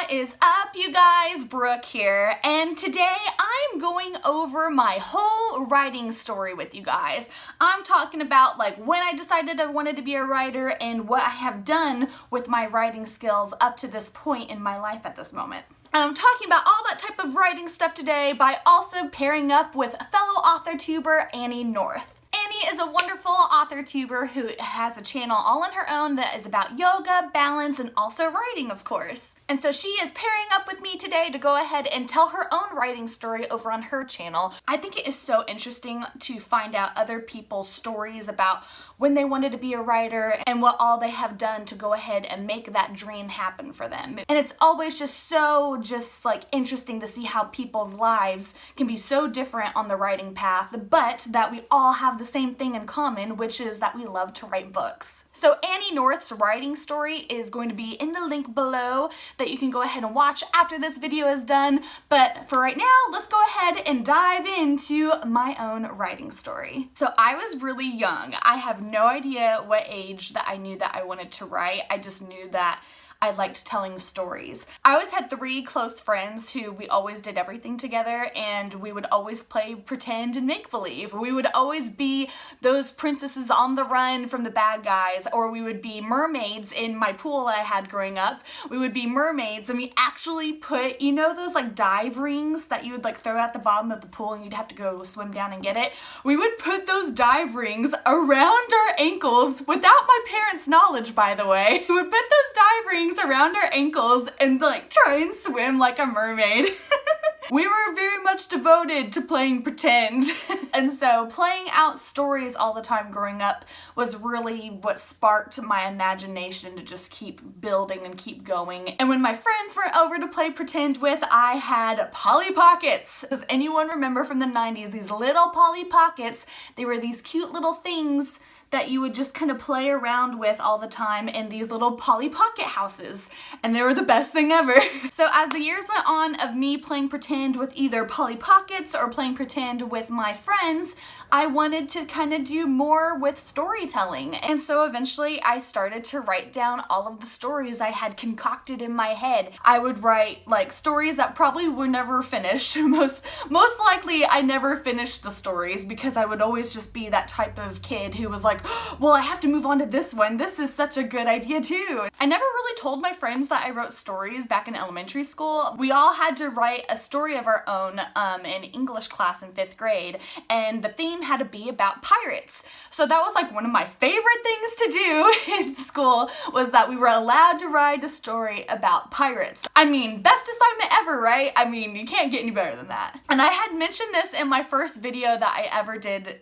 What is up, you guys? Brooke here, and today I'm going over my whole writing story with you guys. I'm talking about like when I decided I wanted to be a writer and what I have done with my writing skills up to this point in my life at this moment. And I'm talking about all that type of writing stuff today by also pairing up with fellow author tuber Annie North. Annie is a wonderful author tuber who has a channel all on her own that is about yoga, balance, and also writing, of course. And so she is pairing up with me today to go ahead and tell her own writing story over on her channel. I think it is so interesting to find out other people's stories about when they wanted to be a writer and what all they have done to go ahead and make that dream happen for them. And it's always just like interesting to see how people's lives can be so different on the writing path, but that we all have the same thing in common, which is that we love to write books. So Annie North's writing story is going to be in the link below that you can go ahead and watch after this video is done. But for right now, let's go ahead and dive into my own writing story. So I was really young. I have no idea what age that I knew that I wanted to write. I just knew that I liked telling stories. I always had three close friends who we always did everything together, and we would always play pretend and make-believe. We would always be those princesses on the run from the bad guys, or we would be mermaids in my pool I had growing up. We would be mermaids, and we actually put, you know those like dive rings that you would like throw at the bottom of the pool and you'd have to go swim down and get it? We would put those dive rings around our ankles without my parents' knowledge, by the way. We would put those dive rings around our ankles and like try and swim like a mermaid. We were very much devoted to playing pretend. And so playing out stories all the time growing up was really what sparked my imagination to just keep building and keep going. And when my friends were over to play pretend with, I had Polly Pockets. Does anyone remember from the 90s, these little Polly Pockets? They were these cute little things that you would just kind of play around with all the time in these little Polly Pocket houses. And they were the best thing ever. So as the years went on of me playing pretend with either Polly Pockets or playing pretend with my friends, I wanted to kind of do more with storytelling. And so eventually I started to write down all of the stories I had concocted in my head. I would write like stories that probably were never finished. Most likely I never finished the stories because I would always just be that type of kid who was like, well, I have to move on to this one. This is such a good idea too. I never really told my friends that I wrote stories back in elementary school. We all had to write a story of our own in English class in 5th grade, and the theme had to be about pirates. So that was like one of my favorite things to do in school, was that we were allowed to write a story about pirates. I mean, best assignment ever, right? I mean, you can't get any better than that. And I had mentioned this in my first video that I ever did,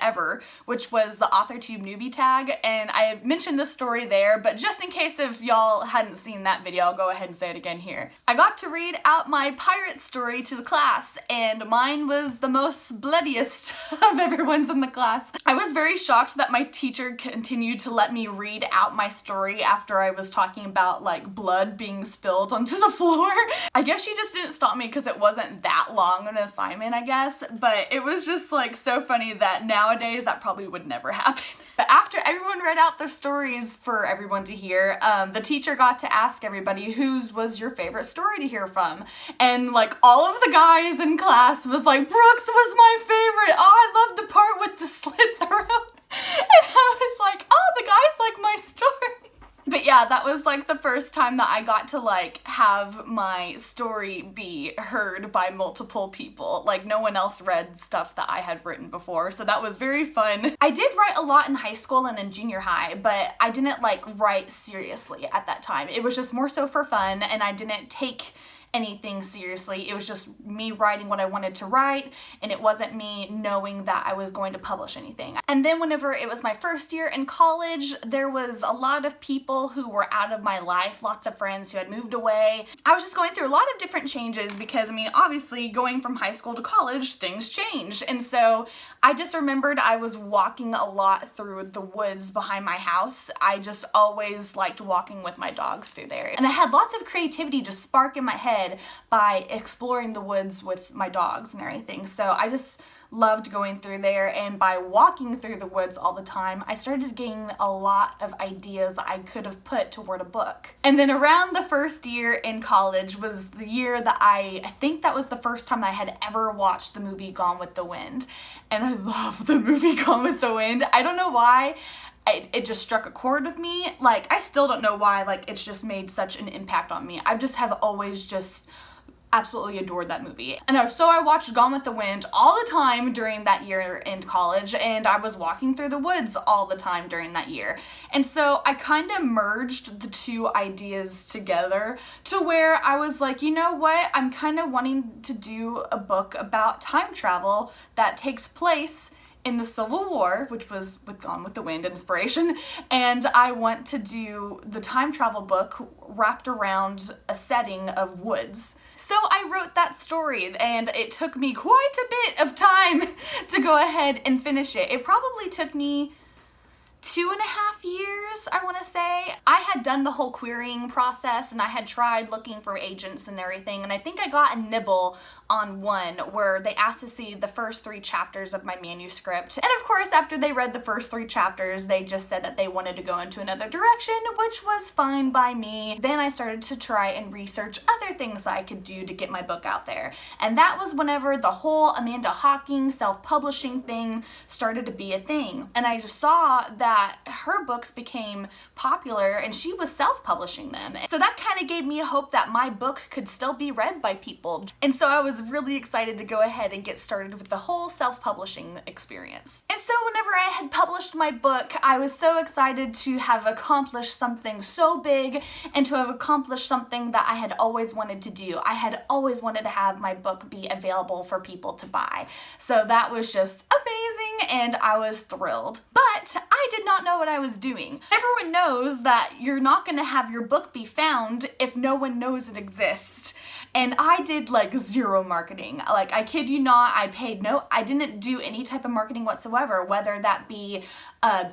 which was the AuthorTube newbie tag, and I mentioned this story there, but just in case if y'all hadn't seen that video, I'll go ahead and say it again here. I got to read out my pirate story to the class, and mine was the most bloodiest of everyone's in the class. I was very shocked that my teacher continued to let me read out my story after I was talking about like blood being spilled onto the floor. I guess she just didn't stop me because it wasn't that long an assignment, I guess, but it was just like so funny that nowadays that probably would never happen. But after everyone read out their stories for everyone to hear, the teacher got to ask everybody whose was your favorite story to hear from. And like all of the guys in class was like, Brooke's was my favorite. Oh, I love the part with the slit throat. And I was like, oh, the guys like my story. But yeah, that was like the first time that I got to like have my story be heard by multiple people. Like no one else read stuff that I had written before, so that was very fun. I did write a lot in high school and in junior high, but I didn't like write seriously at that time. It was just more so for fun, and I didn't take anything seriously. It was just me writing what I wanted to write, and it wasn't me knowing that I was going to publish anything. And then whenever it was my first year in college, there was a lot of people who were out of my life, lots of friends who had moved away. I was just going through a lot of different changes because, I mean, obviously going from high school to college, things change. And so I just remembered I was walking a lot through the woods behind my house. I just always liked walking with my dogs through there. And I had lots of creativity just spark in my head by exploring the woods with my dogs and everything. So I just loved going through there, and by walking through the woods all the time, I started getting a lot of ideas I could have put toward a book. And then around the first year in college was the year that I think that was the first time I had ever watched the movie Gone with the Wind. And I love the movie Gone with the Wind. I don't know why. It just struck a chord with me. Like, I still don't know why, like, it's just made such an impact on me. I just have always just absolutely adored that movie. And so I watched Gone with the Wind all the time during that year in college, and I was walking through the woods all the time during that year. And so I kind of merged the two ideas together to where I was like, you know what? I'm kind of wanting to do a book about time travel that takes place in the Civil War, which was with Gone with the Wind inspiration, and I want to do the time travel book wrapped around a setting of woods. So I wrote that story, and it took me quite a bit of time to go ahead and finish it. It probably took me 2.5 years, I want to say. I had done the whole querying process, and I had tried looking for agents and everything, and I think I got a nibble on one where they asked to see the first 3 chapters of my manuscript. And of course, after they read the first 3 chapters, they just said that they wanted to go into another direction, which was fine by me. Then I started to try and research other things that I could do to get my book out there. And that was whenever the whole Amanda Hawking self-publishing thing started to be a thing. And I just saw that her books became popular and she was self-publishing them. So that kind of gave me hope that my book could still be read by people. And so I was really excited to go ahead and get started with the whole self-publishing experience. And so whenever I had published my book, I was so excited to have accomplished something so big and to have accomplished something that I had always wanted to do. I had always wanted to have my book be available for people to buy. So that was just amazing, and I was thrilled. But I did not know what I was doing. Everyone knows that you're not going to have your book be found if no one knows it exists. And I did like zero marketing. Like, I kid you not, I didn't do any type of marketing whatsoever, whether that be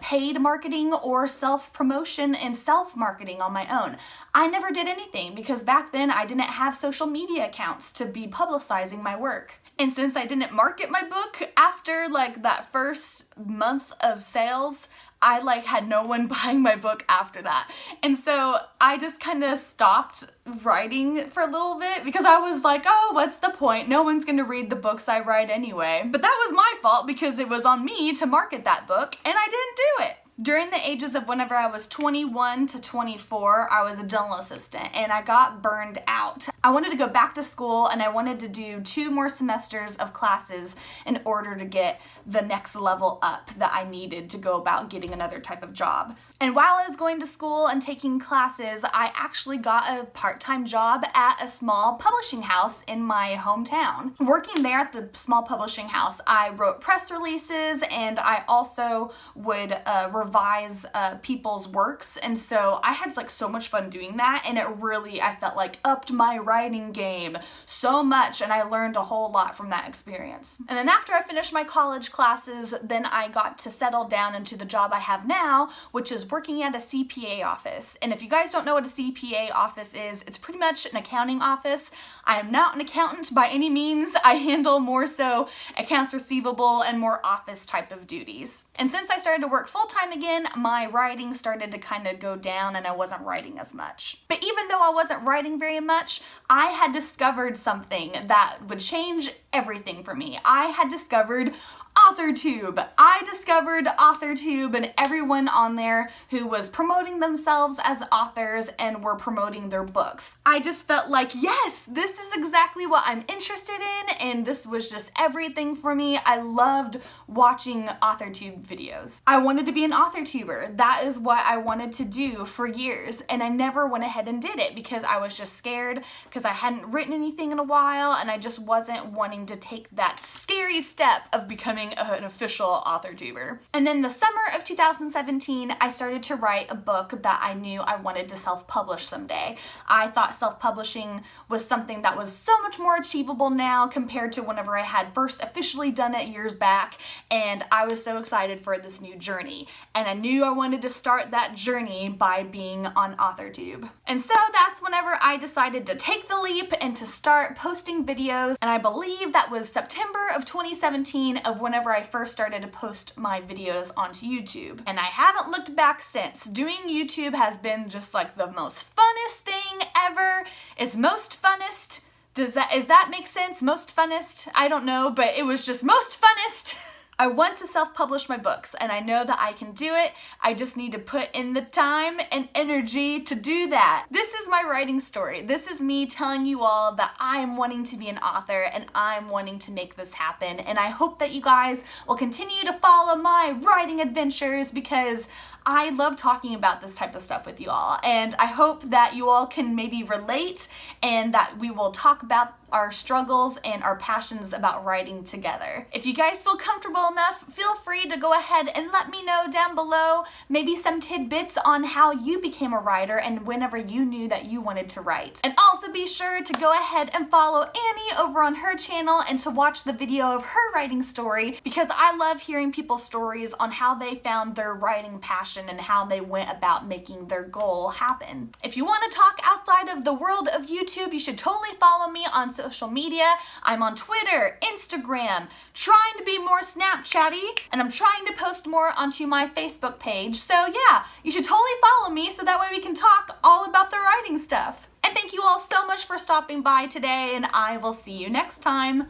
paid marketing or self-promotion and self-marketing on my own. I never did anything because back then I didn't have social media accounts to be publicizing my work. And since I didn't market my book after like that first month of sales, I like had no one buying my book after that. And so I just kind of stopped writing for a little bit because I was like, oh, what's the point? No one's gonna read the books I write anyway. But that was my fault because it was on me to market that book, and I didn't do it. During the ages of whenever I was 21 to 24, I was a dental assistant and I got burned out. I wanted to go back to school and I wanted to do 2 more semesters of classes in order to get the next level up that I needed to go about getting another type of job. And while I was going to school and taking classes, I actually got a part-time job at a small publishing house in my hometown. Working there at the small publishing house, I wrote press releases and I also would revise people's works, and so I had like so much fun doing that, and it really, I felt like, upped my writing game so much, and I learned a whole lot from that experience. And then after I finished my college classes, then I got to settle down into the job I have now, which is working at a CPA office. And if you guys don't know what a CPA office is, it's pretty much an accounting office. I am not an accountant by any means. I handle more so accounts receivable and more office type of duties. And since I started to work full-time again, my writing started to kind of go down and I wasn't writing as much. But even though I wasn't writing very much, I had discovered something that would change everything for me. I had discovered AuthorTube. I discovered AuthorTube and everyone on there who was promoting themselves as authors and were promoting their books. I just felt like, yes, this is exactly what I'm interested in, and this was just everything for me. I loved watching AuthorTube videos. I wanted to be an AuthorTuber. That is what I wanted to do for years, and I never went ahead and did it because I was just scared because I hadn't written anything in a while and I just wasn't wanting to take that scary step of becoming becoming an official authortuber. And then the summer of 2017, I started to write a book that I knew I wanted to self-publish someday. I thought self-publishing was something that was so much more achievable now compared to whenever I had first officially done it years back, and I was so excited for this new journey. And I knew I wanted to start that journey by being on AuthorTube. And so that's whenever I decided to take the leap and to start posting videos, and I believe that was September of 2017 of whenever I first started to post my videos onto YouTube. And I haven't looked back since. Doing YouTube has been just like the most funnest thing ever. Is most funnest? Does that make sense? Most funnest? I don't know, but it was just most funnest. I want to self-publish my books, and I know that I can do it. I just need to put in the time and energy to do that. This is my writing story. This is me telling you all that I'm wanting to be an author and I'm wanting to make this happen. And I hope that you guys will continue to follow my writing adventures because I love talking about this type of stuff with you all. And I hope that you all can maybe relate and that we will talk about our struggles and our passions about writing together. If you guys feel comfortable enough, feel free to go ahead and let me know down below maybe some tidbits on how you became a writer and whenever you knew that you wanted to write. And also be sure to go ahead and follow Annie over on her channel and to watch the video of her writing story because I love hearing people's stories on how they found their writing passion and how they went about making their goal happen. If you want to talk outside of the world of YouTube, you should totally follow me on social media. I'm on Twitter, Instagram, trying to be more Snapchatty, and I'm trying to post more onto my Facebook page. So yeah, you should totally follow me so that way we can talk all about the writing stuff. And thank you all so much for stopping by today, and I will see you next time.